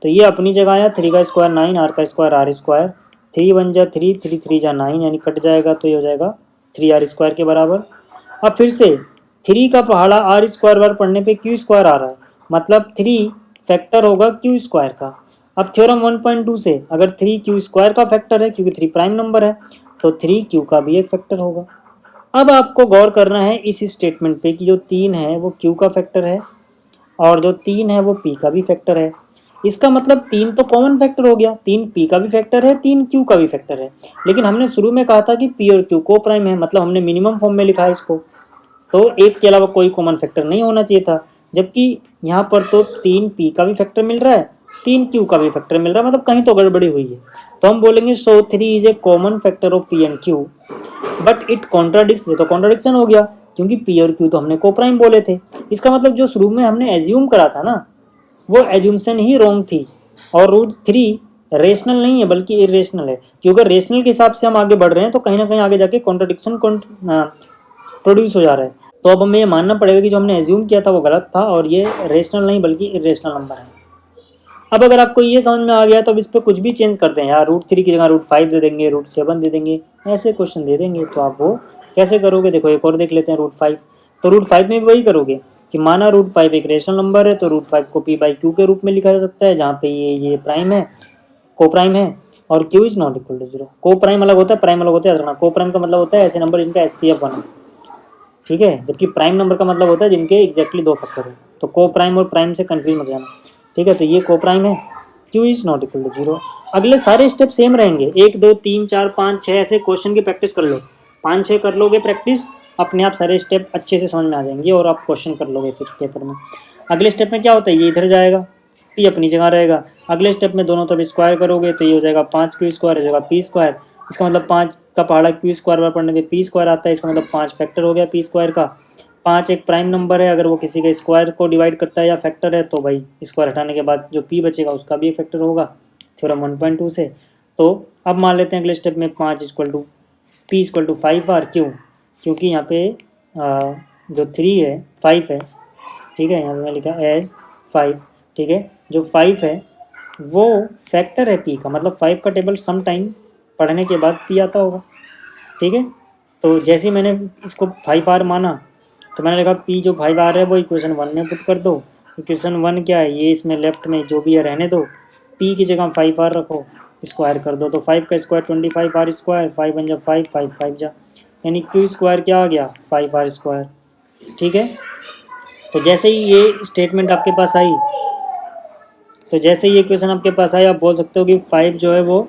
तो ये अपनी जगह आया, 3 का स्क्वायर 9, r का स्क्वायर r², 3 × 1 = 3, 3 × 3 = 9, यानी कट जाएगा तो ये हो जाएगा 3r² के बराबर। अब फिर से 3 का पहाड़ा r² बार पढ़ने पे q² आ रहा है, मतलब 3 फैक्टर होगा q² का। अब थ्योरम 1.2 से अगर 3q² का फैक्टर है, क्योंकि 3 प्राइम नंबर है, तो 3q का भी एक फैक्टर होगा। अब आपको गौर करना है इस स्टेटमेंट पे कि जो 3 है वो q का फैक्टर है और जो 3 है वो p का भी फैक्टर है। इसका मतलब 3 तो कॉमन फैक्टर हो गया, 3 p का भी फैक्टर है, 3 q का भी फैक्टर है। लेकिन हमने शुरू में कहा था कि p और q को प्राइम है, मतलब हमने मिनिमम फॉर्म में लिखा है इसको, तो एक के अलावा कोई कॉमन फैक्टर नहीं होना चाहिए था। जबकि यहाँ पर तो 3 p का भी फैक्टर मिल रहा है, 3 q का भी फैक्टर मिल रहा है, मतलब कहीं तो गड़बड़ी हुई है। तो हम बोलेंगे so 3 is a common factor of p and q but it contradicts. ये तो कॉन्ट्राडिक्शन हो गया क्योंकि p और q तो हमने को प्राइम बोले थे। इसका मतलब जो शुरू में हमने एज्यूम करा था ना, वो एज्यूमशन ही रॉन्ग थी। और रूट 3 रेशनल नहीं है बल्कि इरेशनल है, क्योंकि रेशनल के हिसाब से हम आगे बढ़ रहे हैं तो कहीं ना कहीं आगे जाके कॉन्ट्रडिक्शन प्रोड्यूस हो जा रहा है। तो अब हमें ये मानना पड़ेगा कि जो हमने एज्यूम किया था वो गलत था और ये रेशनल नहीं बल्कि इरेशनल नंबर है। अब अगर आपको ये समझ में आ गया तो अब इस पर कुछ भी चेंज करते हैं यार, रूट 3 की जगह रूट 5 दे देंगे, रूट 7 दे देंगे, ऐसे क्वेश्चन दे देंगे। तो आप वो कैसे करोगे, देखो एक और देख लेते हैं रूट 5। तो रूट 5 में भी वही करोगे कि माना रूट 5 एक रेशनल नंबर है तो रूट 5 को p बाई क्यू के रूप में लिखा जा सकता है, जहाँ पे ये प्राइम है, को प्राइम है और q is not equal to 0। को प्राइम अलग होता है, प्राइम अलग होता है। को प्राइम का मतलब होता है ऐसे नंबर जिनका HCF 1 है, ठीक है, जबकि प्राइम नंबर का मतलब होता है जिनके एग्जैक्टली 2 फैक्टर है। तो को प्राइम और प्राइम से कंफ्यूज मत जाना, ठीक है। तो ये को प्राइम है, q is not equal to 0। अगले सारे स्टेप सेम रहेंगे, 1 2 3 4 5 6 ऐसे क्वेश्चन की प्रैक्टिस कर लो, 5 6 कर लोगे प्रैक्टिस, अपने आप सारे स्टेप अच्छे से समझ में आ जाएंगे और आप क्वेश्चन कर लोगे फिर पेपर में। अगले स्टेप में क्या होता है, ये इधर जाएगा, p अपनी जगह रहेगा। अगले स्टेप में दोनों तरफ स्क्वायर करोगे तो ये हो जाएगा 5q स्क्वायर, हो जाएगा p स्क्वायर। इसका मतलब 5 का पहाड़ा q स्क्वायर बार पढ़ने पे p स्क्वायर आता है, इसका मतलब 5 फैक्टर हो गया p स्क्वायर का। 5 एक प्राइम नंबर है, अगर वो किसी के स्क्वायर को डिवाइड करता है या फैक्टर है तो भाई स्क्वायर हटाने के बाद जो p बचेगा उसका भी एक फैक्टर होगा, थ्योरम 1.2 से। तो अब मान लेते हैं अगले स्टेप में 5 equal to p equal to 5r, क्यों, क्योंकि यहाँ पे जो 3 है 5 है, ठीक है, यहाँ पे मैं लिखा एज 5, ठीक है। जो 5 है वो फैक्टर है p का, मतलब 5 का टेबल सम टाइम पढ़ने के बाद p आता होगा, ठीक है। तो जैसे ही मैंने इसको 5r माना तो मैंने लिखा p जो 5r है वो इक्वेशन 1 में पुट कर दो। इक्वेशन 1 क्या है, ये इसमें लेफ्ट में जो भी है रहने दो, p की जगह 5r रखो, स्क्वायर कर दो। तो 5 का स्क्वायर 25r स्क्वायर, 5 बन जा 5, 5 5 जा, यानी q स्क्वायर क्या आ गया 5r स्क्वायर, ठीक है। तो जैसे ही ये स्टेटमेंट आपके पास आई, तो जैसे ही ये क्वेश्चन आपके पास आया आप बोल सकते हो कि 5 जो है वो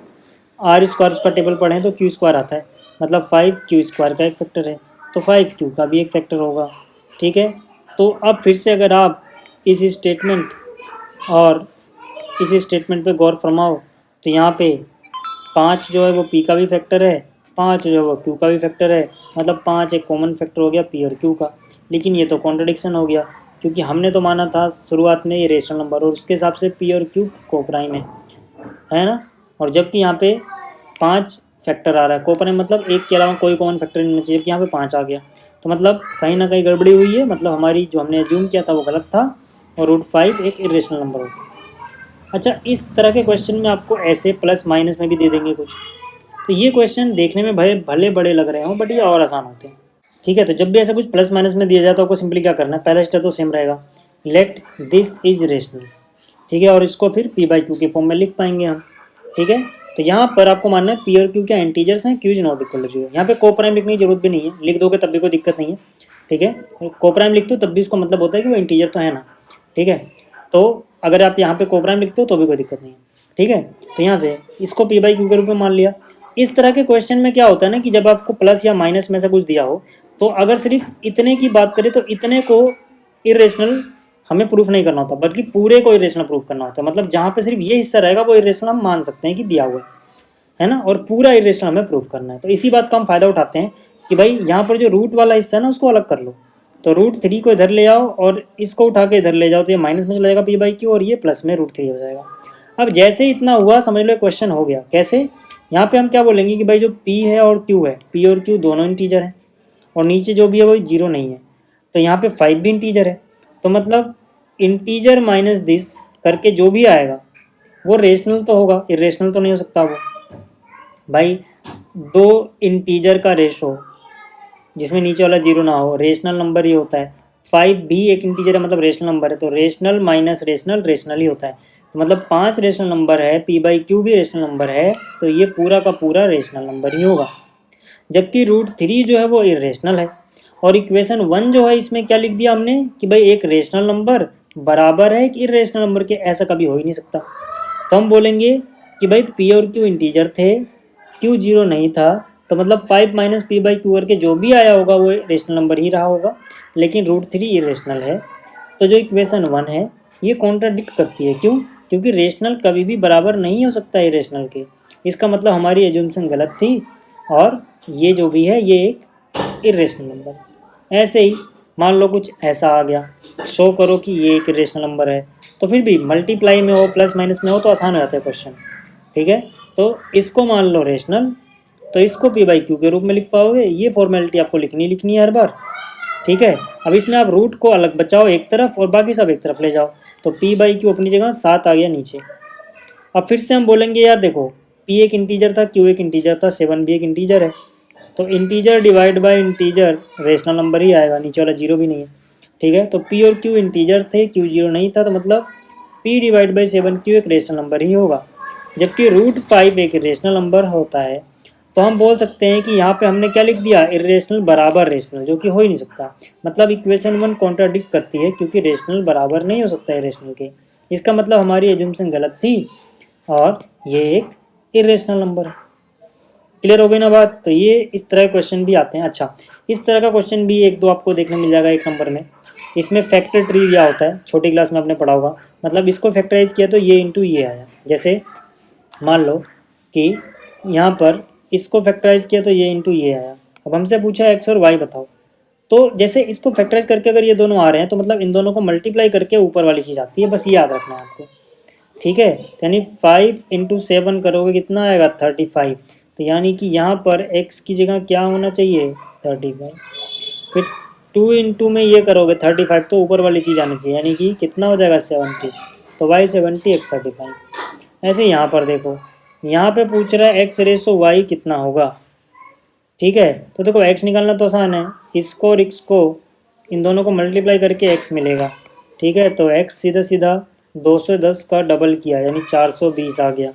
आर स्क्वायर उसका टेबल पढ़ें तो क्यू स्क्वायर आता है, मतलब 5 क्यू स्क्वायर का एक फैक्टर है, तो 5 क्यू का भी एक फैक्टर होगा, ठीक है। तो अब फिर से अगर आप इस स्टेटमेंट और इस स्टेटमेंट पे गौर फरमाओ तो यहाँ पे 5 जो है वो p का भी फैक्टर है, 5 जो है वो q का भी फैक्टर है, मतलब 5 एक कॉमन फैक्टर हो गया p और q का। लेकिन ये तो कॉन्ट्रडिक्शन हो गया क्योंकि हमने तो माना था शुरुआत में ये रेशनल नंबर और उसके हिसाब से p और q को प्राइम है ना। और जबकि यहाँ पे 5 फैक्टर आ रहा है, को प्राइम मतलब एक के अलावा कोई कॉमन फैक्टर नहीं होना चाहिए, जबकि यहाँ पे 5 आ गया, तो मतलब कहीं ना कहीं गड़बड़ी हुई है, मतलब हमारी जो हमने एज्यूम किया था वो गलत था और रूट 5 एक इरेशनल नंबर होता है। अच्छा, इस तरह के क्वेश्चन में आपको ऐसे प्लस माइनस में भी दे देंगे कुछ, तो ये क्वेश्चन देखने में भले बड़े लग रहे हों बट ये और आसान होते हैं, ठीक है। तो जब भी ऐसा कुछ प्लस माइनस में दिया जाए तो आपको सिंपली क्या करना है, पहला स्टेप तो सेम रहेगा, लेट दिस इज रेशनल, ठीक है, और इसको फिर p/q के फॉर्म में लिख पाएंगे हम, ठीक है। तो यहाँ पर आपको मानना है p और q क्या इंटीजर्स हैं, q is not equal to 0। यहाँ पे को प्राइम लिखने की जरूरत भी नहीं है, लिख दोगे तब भी कोई दिक्कत नहीं है, ठीक है। को प्राइम लिखते हो तब भी उसका मतलब होता है कि वो इंटीजर तो है ना, ठीक है। तो अगर आप यहाँ पे को प्राइम लिखते हो तो भी कोई दिक्कत नहीं है, ठीक है। तो यहाँ से इसको p/q के रूप में मान लिया। इस तरह के क्वेश्चन में क्या होता है ना कि जब आपको प्लस या माइनस में से कुछ दिया हो तो अगर सिर्फ इतने की बात करें तो इतने को इरेशनल हमें प्रूफ नहीं करना होता बल्कि पूरे को इरेशनल प्रूफ करना होता है, मतलब जहाँ पे सिर्फ ये हिस्सा रहेगा वो इरेशनल हम मान सकते हैं कि दिया हुआ है ना, और पूरा इरेशनल हमें प्रूफ करना है। तो इसी बात का हम फायदा उठाते हैं कि भाई यहाँ पर जो रूट वाला हिस्सा है ना उसको अलग कर लो, तो रूट 3 को इधर ले आओ और इसको उठा के इधर ले जाओ तो ये माइनस में चला जाएगा p/q और ये प्लस में रूट 3 हो जाएगा। अब जैसे ही इतना हुआ समझ लो क्वेश्चन हो गया। कैसे, यहाँ पे हम क्या बोलेंगे कि भाई जो p है और q है, p और q दोनों इंटीजर हैं और नीचे जो भी है वो 0 नहीं है, तो यहाँ पे 5 भी इंटीजर है, तो मतलब इंटीजर माइनस दिस करके जो भी आएगा वो रेशनल तो होगा, इरेशनल तो नहीं हो सकता वो। भाई दो इंटीजर का रेशो जिसमें नीचे वाला 0 ना हो रेशनल नंबर ही होता है। 5 भी एक इंटीजर है मतलब रेशनल नंबर है, तो रेशनल माइनस रेशनल रेशनल ही होता है, तो मतलब 5 रेशनल नंबर है, p/q भी रेशनल नंबर है, तो ये पूरा का पूरा रेशनल नंबर ही होगा, जबकि √3 जो है वो इरेशनल है। और इक्वेशन 1 जो है इसमें क्या लिख दिया हमने कि भाई एक रेशनल नंबर बराबर है एक इरेशनल नंबर के, ऐसा कभी हो ही नहीं सकता। तो हम बोलेंगे कि भाई P और Q इंटीजर थे, Q 0 नहीं था, तो मतलब 5 - P/Q करके जो भी आया होगा वो रेशनल नंबर ही रहा होगा, लेकिन √3 इरेशनल है। तो जो इक्वेशन 1 है ये कॉन्ट्राडिक्ट करती है। क्यों? क्योंकि रेशनल कभी भी बराबर नहीं हो सकता इरेशनल के। इसका मतलब हमारी एज्यूम्पशन गलत थी और ये जो भी है ये एक इरेशनल नंबर है। ऐसे ही मान लो कुछ ऐसा आ गया, शो करो कि ये एक इरेशनल नंबर है, तो फिर भी मल्टीप्लाई में हो प्लस माइनस में हो तो आसान हो जाता है क्वेश्चन। ठीक है, तो इसको मान लो रेशनल, तो इसको P/Q के रूप में लिख पाओगे। ये फॉर्मेलिटी आपको लिखनी है हर बार। ठीक है, अब इसमें आप रूट को अलग बचाओ एक तरफ और बाकी सब एक तरफ ले जाओ, तो P/Q अपनी जगह 7 आ गया नीचे। अब फिर से हम बोलेंगे यार देखो P एक इंटीजर था, Q एक इंटीजर था, 7 भी एक इंटीजर है, तो integer divide by integer rational number ही आएगा, नीचे वाला 0 भी नहीं है। ठीक है, तो P और Q इंटीजर थे, Q 0 नहीं था, तो मतलब P/7 Q एक रेशनल नंबर ही होगा। जबकि √5 एक रेशनल नंबर होता है, तो हम बोल सकते हैं कि यहाँ पे हमने क्या लिख दिया, इरेशनल बराबर रेशनल, जो कि हो ही नहीं सकता। मतलब इक्वेशन 1 कॉन्ट्राडिक्ट करती है क्योंकि रेशनल बराबर नहीं हो सकता इरेशनल के। इसका मतलब हमारी एज्यूम्पशन गलत थी और ये एक इरेशनल नंबर है। क्लियर हो गई ना बात? तो ये इस तरह के क्वेश्चन भी आते हैं। अच्छा, इस तरह का क्वेश्चन भी 1-2 आपको देखने मिल जाएगा 1 नंबर में। इसमें फैक्टर ट्री दिया होता है, छोटी क्लास में आपने पढ़ा होगा। मतलब इसको फैक्टराइज किया तो ये इंटू ये आया। जैसे मान लो कि यहाँ पर इसको फैक्टराइज किया तो ये इंटू ये आया। अब हमसे पूछा x और y बताओ, तो जैसे इसको फैक्टराइज करके अगर ये दोनों आ रहे हैं तो मतलब इन दोनों को मल्टीप्लाई करके ऊपर वाली चीज़ आती है, बस ये याद रखना है आपको। ठीक है, यानी 5 × 7 करोगे कितना आएगा 35। तो यानी कि यहाँ पर x की जगह क्या होना चाहिए 35। फिर 2 × में ये करोगे 35, तो ऊपर वाली चीज़ आनी चाहिए, यानी कि कितना हो जाएगा 70। तो y 70 x 35। ऐसे यहाँ पर देखो, यहाँ पे पूछ रहा है x/y कितना होगा। ठीक है, तो देखो x निकालना तो आसान है, इसको और इसको इन दोनों को मल्टीप्लाई करके x मिलेगा। ठीक है, तो x सीधा सीधा 210 का डबल किया यानी 420 आ गया।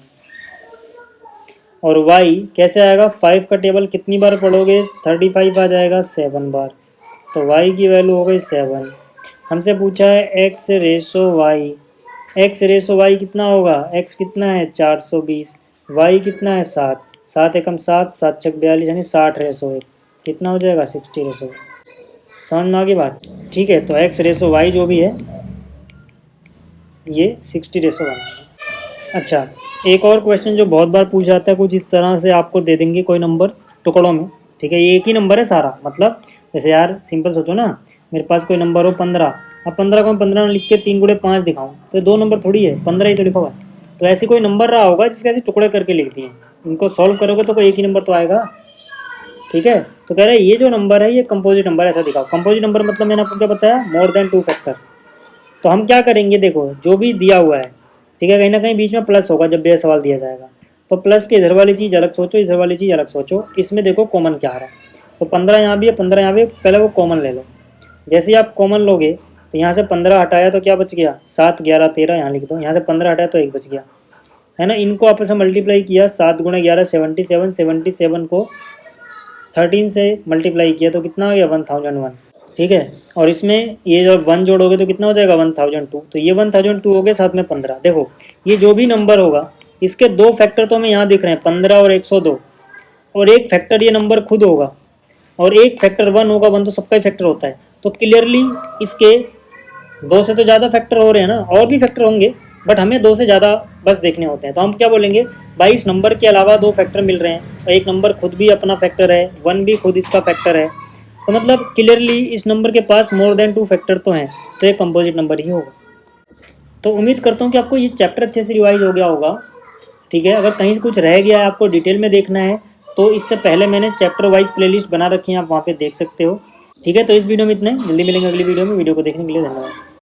और y कैसे आएगा, 5 का टेबल कितनी बार पढ़ोगे 35 आ जाएगा 7 बार, तो y की वैल्यू हो गई 7। हमसे पूछा है x/y, x/y कितना होगा, x कितना है 420, y कितना है 7, 7 एकम 7, 7 छक 42 यानी 60/100 कितना हो जाएगा 60/100। समझ में आ गई बात? ठीक है, तो x/y जो भी है ये 60/100 बनाएगा। अच्छा, एक और क्वेश्चन जो बहुत बार पूछा जाता है, कुछ इस तरह से आपको दे देंगे कोई नंबर टुकड़ों में। ठीक है, ये एक ही नंबर है सारा, मतलब जैसे यार सिंपल सोचो ना, मेरे पास कोई नंबर हो 15, अब 15 को मैं 15 लिख के 3 × 5 दिखाऊँ तो 2 नंबर थोड़ी है, 15 ही तो लिखा हुआ है। तो ऐसे कोई नंबर रहा होगा जिसके ऐसे टुकड़े करके लिख दिए, इनको सॉल्व करोगे तो कोई एक ही नंबर तो आएगा। ठीक है, तो कह रहे हैं ये जो नंबर है ये कंपोजिट नंबर, ऐसा दिखाओ। कंपोजिट नंबर मतलब मैंने आपको क्या बताया, मोर देन 2 फैक्टर। तो हम क्या करेंगे, देखो जो भी दिया हुआ है, ठीक है, कहीं ना कहीं बीच में प्लस होगा जब भी यह सवाल दिया जाएगा, तो प्लस के इधर वाली चीज़ अलग सोचो, इधर वाली चीज़ अलग सोचो। इसमें देखो कॉमन क्या आ रहा है, तो 15 यहाँ भी है, 15 यहाँ भी है, पहले वो कॉमन ले लो। जैसे ही आप कॉमन लोगे तो यहाँ से 15 हटाया तो क्या बच गया 7, 11, 13 यहाँ लिख दो, यहाँ से 15 हटाया तो 1 बच गया, है ना। इनको आपस में मल्टीप्लाई किया, 7 × 11 77, 77 को 13 से मल्टीप्लाई किया तो कितना हो गया 1001। ठीक है, और इसमें ये जब 1 जोड़ोगे तो कितना हो जाएगा 1002, तो ये 1002 हो गया, साथ में 15। देखो ये जो भी नंबर होगा इसके 2 फैक्टर तो हमें यहाँ दिख रहे हैं, 15 और 102, और एक फैक्टर ये नंबर खुद होगा, और एक फैक्टर 1 होगा। 1 तो सबका ही फैक्टर होता है, तो क्लियरली इसके 2 से तो ज़्यादा फैक्टर हो रहे हैं ना, और भी फैक्टर होंगे बट हमें 2 से ज़्यादा बस देखने होते हैं। तो हम क्या बोलेंगे, 22 नंबर के अलावा 2 फैक्टर मिल रहे हैं, और एक नंबर खुद भी अपना फैक्टर है, 1 भी खुद इसका फैक्टर है, तो मतलब क्लियरली इस नंबर के पास मोर देन 2 फैक्टर तो हैं, तो ये कंपोजिट नंबर ही होगा। तो उम्मीद करता हूँ कि आपको ये चैप्टर अच्छे से रिवाइज हो गया होगा। ठीक है, अगर कहीं से कुछ रह गया है आपको डिटेल में देखना है तो इससे पहले मैंने चैप्टर वाइज प्लेलिस्ट बना रखी है, आप वहाँ पे देख सकते हो। ठीक है, तो इस वीडियो में इतना ही, जल्दी मिलेंगे अगली वीडियो में। वीडियो को देखने के लिए धन्यवाद।